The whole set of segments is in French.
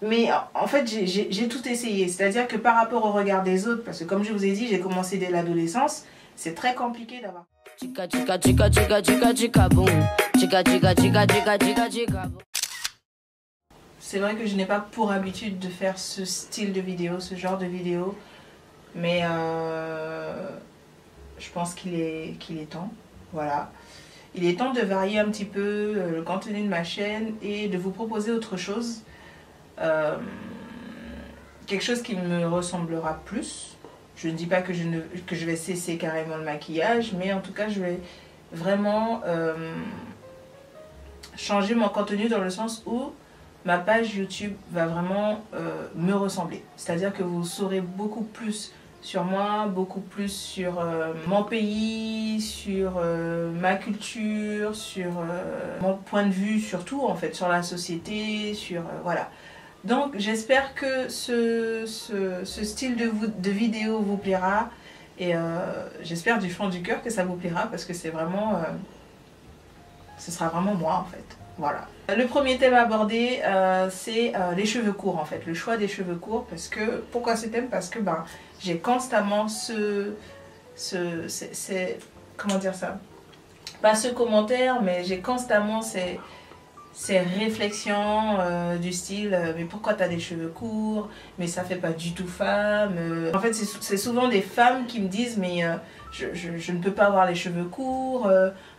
Mais en fait, j'ai tout essayé. C'est-à-dire que par rapport au regard des autres, parce que comme je vous ai dit, j'ai commencé dès l'adolescence, c'est très compliqué d'avoir... C'est vrai que je n'ai pas pour habitude de faire ce style de vidéo, ce genre de vidéo. Mais je pense qu'il est temps. Voilà. Il est temps de varier un petit peu le contenu de ma chaîne et de vous proposer autre chose. Quelque chose qui me ressemblera plus. Je ne dis pas que je vais cesser carrément le maquillage, mais en tout cas je vais vraiment changer mon contenu dans le sens où ma page YouTube va vraiment me ressembler. C'est-à-dire que vous saurez beaucoup plus sur moi, beaucoup plus sur mon pays, sur ma culture, sur mon point de vue surtout en fait, sur la société, sur voilà. Donc j'espère que ce style de vidéo vous plaira et j'espère du fond du cœur que ça vous plaira parce que c'est vraiment, ce sera vraiment moi en fait. Voilà. Le premier thème à aborder c'est les cheveux courts en fait, le choix des cheveux courts parce que, pourquoi ce thème? Parce que ben, j'ai constamment comment dire ça? Pas ce commentaire mais j'ai constamment ces réflexions du style mais pourquoi t'as des cheveux courts, mais ça fait pas du tout femme. En fait c'est souvent des femmes qui me disent mais je ne peux pas avoir les cheveux courts,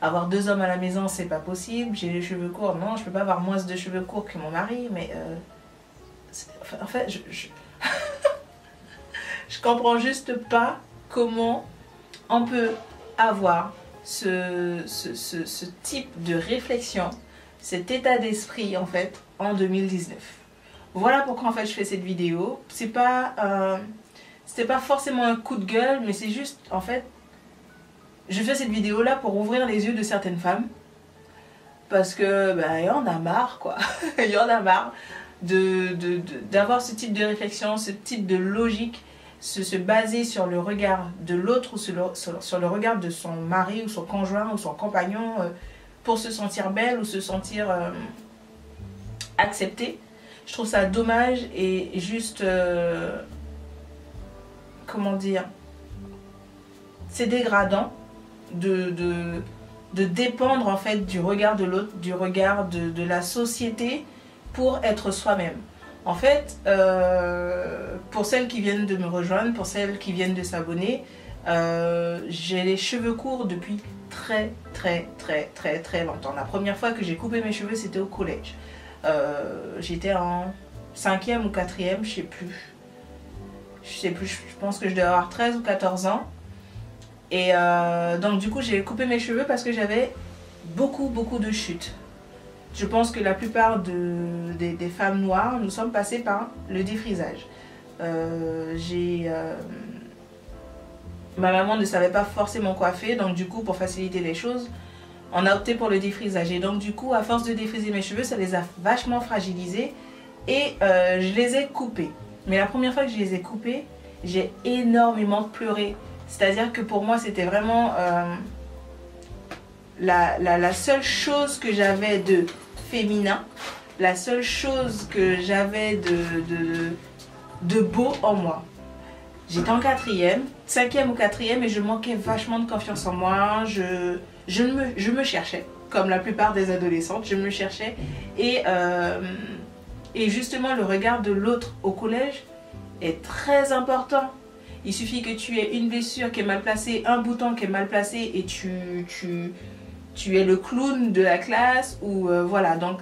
avoir 2 hommes à la maison c'est pas possible, j'ai les cheveux courts, non je peux pas avoir moins de cheveux courts que mon mari, mais en fait je comprends juste pas comment on peut avoir ce type de réflexion, cet état d'esprit en fait en 2019. Voilà pourquoi en fait je fais cette vidéo. C'était pas forcément un coup de gueule, mais c'est juste en fait je fais cette vidéo là pour ouvrir les yeux de certaines femmes parce que bah, y en a marre quoi. Il y en a marre d'avoir ce type de réflexion, ce type de logique, se baser sur le regard de l'autre ou sur le regard de son mari ou son conjoint ou son compagnon pour se sentir belle ou se sentir acceptée. Je trouve ça dommage et juste comment dire, c'est dégradant de dépendre en fait du regard de l'autre, du regard de la société pour être soi-même. En fait, pour celles qui viennent de me rejoindre, pour celles qui viennent de s'abonner, j'ai les cheveux courts depuis très longtemps. La première fois que j'ai coupé mes cheveux, c'était au collège. J'étais en 5e ou 4e, je sais plus. Je pense que je devais avoir 13 ou 14 ans. Et donc du coup, j'ai coupé mes cheveux parce que j'avais beaucoup de chutes. Je pense que la plupart des femmes noires, nous sommes passées par le défrisage. Ma maman ne savait pas forcément coiffer, donc du coup, pour faciliter les choses, on a opté pour le défrisage. Et donc du coup, à force de défriser mes cheveux, ça les a vachement fragilisés et je les ai coupés. Mais la première fois que je les ai coupés, j'ai énormément pleuré. C'est-à-dire que pour moi, c'était vraiment la seule chose que j'avais de féminin, la seule chose que j'avais de beau en moi. J'étais en 4e, 5e ou 4e et je manquais vachement de confiance en moi. Je me cherchais, comme la plupart des adolescentes, je me cherchais. Et justement, le regard de l'autre au collège est très important. Il suffit que tu aies une blessure qui est mal placée, un bouton qui est mal placé et tu es le clown de la classe ou voilà. Donc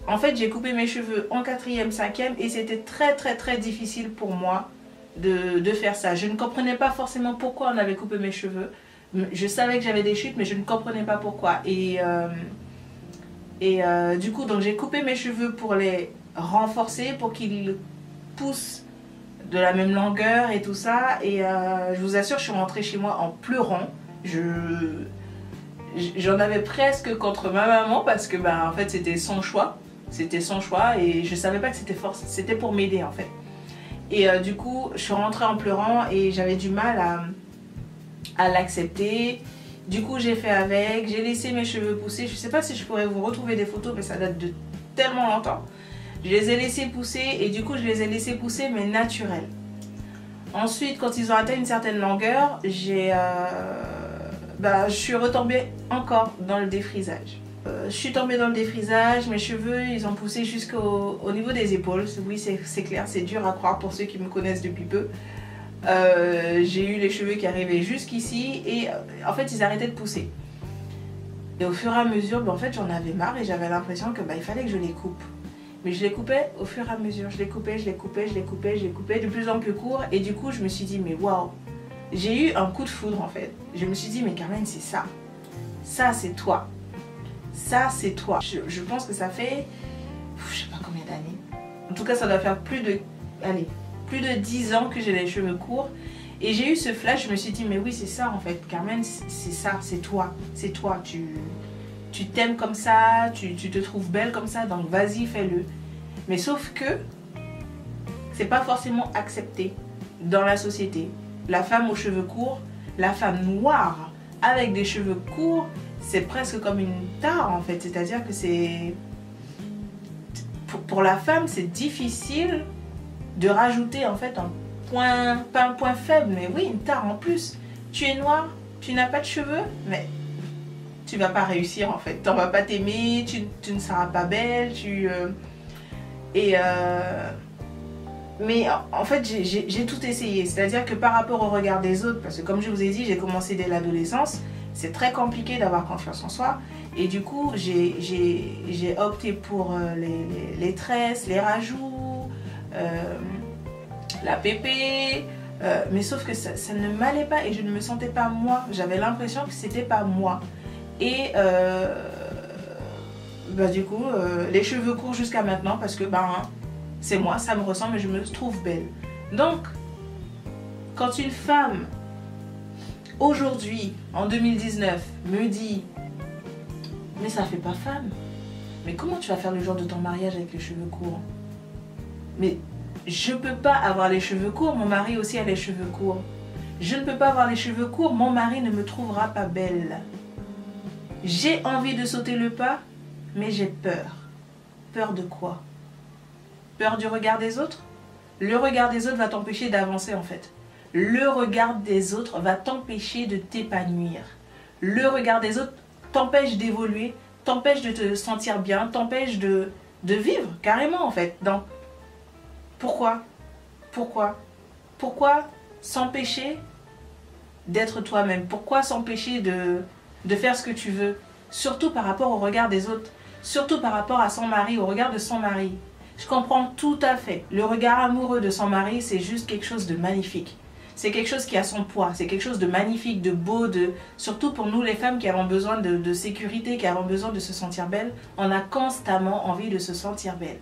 en fait j'ai coupé mes cheveux en 4e, 5e et c'était très difficile pour moi de faire ça. Je ne comprenais pas forcément pourquoi on avait coupé mes cheveux. Je savais que j'avais des chutes mais je ne comprenais pas pourquoi. Et du coup donc j'ai coupé mes cheveux pour les renforcer, pour qu'ils poussent de la même longueur et tout ça. Et je vous assure, je suis rentrée chez moi en pleurant. J'en avais presque contre ma maman parce que bah, en fait c'était son choix. C'était son choix et je savais pas que c'était pour m'aider en fait. Et du coup, je suis rentrée en pleurant et j'avais du mal à l'accepter. Du coup, j'ai fait avec, j'ai laissé mes cheveux pousser. Je sais pas si je pourrais vous retrouver des photos, mais ça date de tellement longtemps. Je les ai laissés pousser et du coup je les ai laissés pousser mais naturels. Ensuite, quand ils ont atteint une certaine longueur, je suis retombée encore dans le défrisage. Je suis tombée dans le défrisage, mes cheveux ils ont poussé jusqu'au niveau des épaules. Oui, c'est clair, c'est dur à croire pour ceux qui me connaissent depuis peu. J'ai eu les cheveux qui arrivaient jusqu'ici et en fait ils arrêtaient de pousser. Et au fur et à mesure, en fait j'en avais marre et j'avais l'impression que il fallait que je les coupe. Mais je les coupais au fur et à mesure, je les coupais de plus en plus court et du coup je me suis dit mais waouh, j'ai eu un coup de foudre en fait. Je me suis dit mais Carmen c'est ça, ça c'est toi, ça c'est toi. Je pense que ça fait, je sais pas combien d'années, en tout cas ça doit faire plus de 10 ans que j'ai les cheveux courts. Et j'ai eu ce flash, je me suis dit mais oui c'est ça en fait, Carmen c'est ça, c'est toi, tu t'aimes comme ça, tu te trouves belle comme ça, donc vas-y fais-le. Mais sauf que c'est pas forcément accepté dans la société. La femme aux cheveux courts, la femme noire avec des cheveux courts, c'est presque comme une tare en fait, c'est-à-dire que c'est... Pour la femme c'est difficile de rajouter en fait un point, pas un point faible, mais oui, une tare en plus. Tu es noire, tu n'as pas de cheveux, mais tu vas pas réussir en fait. On va pas t'aimer, tu ne seras pas belle, mais en fait, j'ai tout essayé. C'est-à-dire que par rapport au regard des autres, parce que comme je vous ai dit, j'ai commencé dès l'adolescence, c'est très compliqué d'avoir confiance en soi. Et du coup, j'ai opté pour les tresses, les rajouts, la pépé, mais sauf que ça ne m'allait pas et je ne me sentais pas moi. J'avais l'impression que c'était pas moi. Et du coup, les cheveux courts jusqu'à maintenant parce que c'est moi, ça me ressemble et je me trouve belle. Donc, quand une femme, aujourd'hui, en 2019, me dit « Mais ça fait pas femme, mais comment tu vas faire le jour de ton mariage avec les cheveux courts ?» Mais je peux pas avoir les cheveux courts, mon mari aussi a les cheveux courts. Je ne peux pas avoir les cheveux courts, mon mari ne me trouvera pas belle. J'ai envie de sauter le pas, mais j'ai peur. Peur de quoi? Peur du regard des autres? Le regard des autres va t'empêcher d'avancer en fait. Le regard des autres va t'empêcher de t'épanouir. Le regard des autres t'empêche d'évoluer, t'empêche de te sentir bien, t'empêche de vivre carrément en fait. Donc, pourquoi s'empêcher d'être toi-même? Pourquoi s'empêcher de faire ce que tu veux? Surtout par rapport au regard des autres. Surtout par rapport à son mari, au regard de son mari. Je comprends tout à fait. Le regard amoureux de son mari, c'est juste quelque chose de magnifique. C'est quelque chose qui a son poids. C'est quelque chose de magnifique, de beau, surtout pour nous les femmes qui avons besoin de sécurité, qui avons besoin de se sentir belle. On a constamment envie de se sentir belle.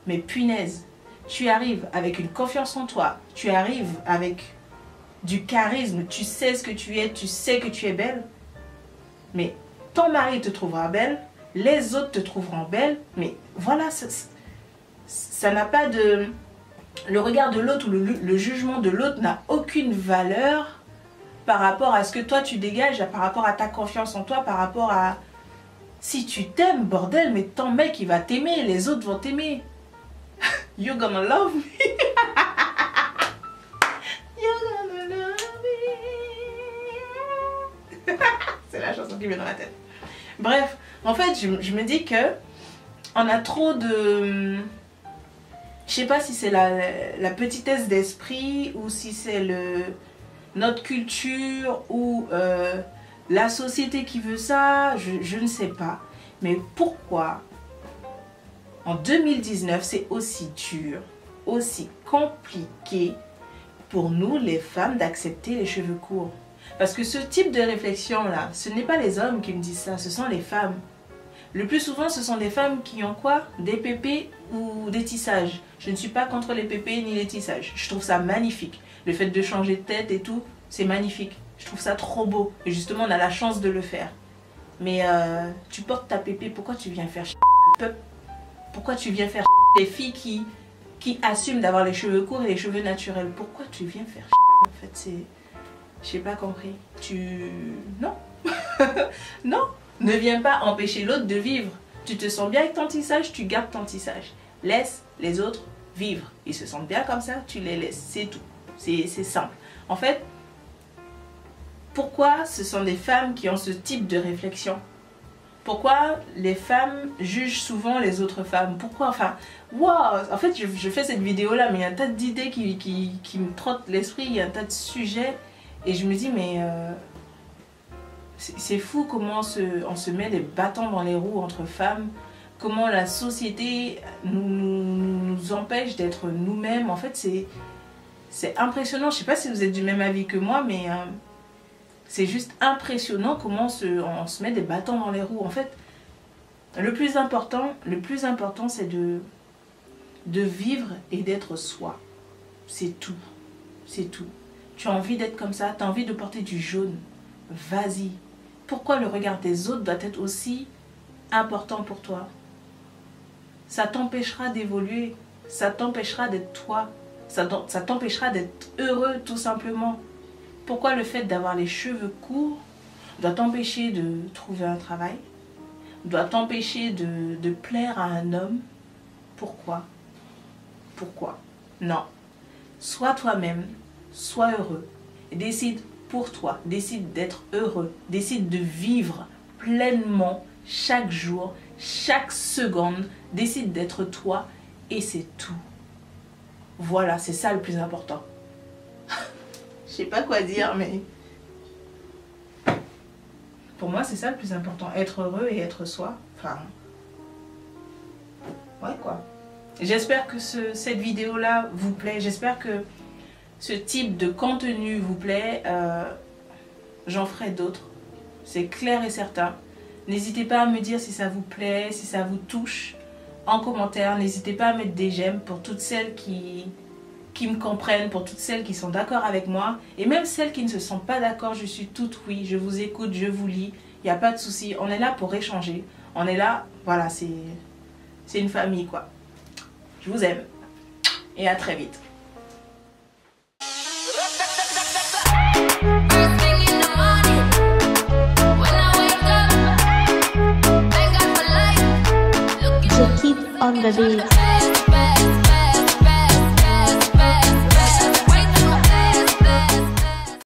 Mais punaise, tu arrives avec une confiance en toi. Tu arrives avec du charisme. Tu sais ce que tu es, tu sais que tu es belle. Mais ton mari te trouvera belle. Les autres te trouveront belle. Mais voilà, ça n'a pas de... Le regard de l'autre ou le jugement de l'autre n'a aucune valeur par rapport à ce que toi tu dégages, par rapport à ta confiance en toi, par rapport à... Si tu t'aimes, bordel, mais ton mec il va t'aimer, les autres vont t'aimer. You're gonna love me. You're gonna love me. C'est la chanson qui vient dans la tête. Bref, en fait, je me dis que on a trop de... Je sais pas si c'est la petitesse d'esprit ou si c'est notre culture ou la société qui veut ça, je ne sais pas. Mais pourquoi en 2019 c'est aussi dur, aussi compliqué pour nous les femmes d'accepter les cheveux courts? Parce que ce type de réflexion là, ce n'est pas les hommes qui me disent ça, ce sont les femmes. Le plus souvent, ce sont des femmes qui ont quoi? Des pépés ou des tissages. Je ne suis pas contre les pépés ni les tissages. Je trouve ça magnifique. Le fait de changer de tête et tout, c'est magnifique. Je trouve ça trop beau. Et justement, on a la chance de le faire. Mais tu portes ta pépé, pourquoi tu viens faire Pourquoi tu viens faire les filles qui assument d'avoir les cheveux courts et les cheveux naturels? Pourquoi tu viens faire en fait, c'est... J'ai pas compris. Non. Non. Ne viens pas empêcher l'autre de vivre. Tu te sens bien avec ton tissage, tu gardes ton tissage. Laisse les autres vivre. Ils se sentent bien comme ça, tu les laisses. C'est tout. C'est simple. En fait, pourquoi ce sont des femmes qui ont ce type de réflexion? Pourquoi les femmes jugent souvent les autres femmes? Pourquoi? Enfin, waouh! En fait, je fais cette vidéo-là, mais il y a un tas d'idées qui me trottent l'esprit, il y a un tas de sujets. Et je me dis, mais c'est fou comment on se met des bâtons dans les roues entre femmes. Comment la société nous empêche d'être nous-mêmes. En fait, c'est impressionnant. Je ne sais pas si vous êtes du même avis que moi, mais c'est juste impressionnant comment on se met des bâtons dans les roues. En fait, le plus important c'est de vivre et d'être soi. C'est tout. C'est tout. Tu as envie d'être comme ça, tu as envie de porter du jaune. Vas-y. Pourquoi le regard des autres doit être aussi important pour toi? Ça t'empêchera d'évoluer. Ça t'empêchera d'être toi. Ça t'empêchera d'être heureux tout simplement. Pourquoi le fait d'avoir les cheveux courts doit t'empêcher de trouver un travail? Doit t'empêcher de plaire à un homme? Pourquoi? Pourquoi? Non. Sois toi-même, sois heureux. Décide pour toi, décide d'être heureux. Décide de vivre pleinement chaque jour, chaque seconde. Décide d'être toi et c'est tout. Voilà, c'est ça le plus important. Je sais pas quoi dire, mais pour moi, c'est ça le plus important. Être heureux et être soi. Enfin, ouais quoi. J'espère que cette vidéo-là vous plaît. J'espère que ce type de contenu vous plaît. J'en ferai d'autres. C'est clair et certain. N'hésitez pas à me dire si ça vous plaît, si ça vous touche. En commentaire, n'hésitez pas à mettre des j'aime pour toutes celles qui me comprennent, pour toutes celles qui sont d'accord avec moi. Et même celles qui ne se sont pas d'accord, je suis toute oui. Je vous écoute, je vous lis. Il n'y a pas de souci. On est là pour échanger. On est là, voilà, c'est une famille quoi. Je vous aime. Et à très vite. Je keep on the beat.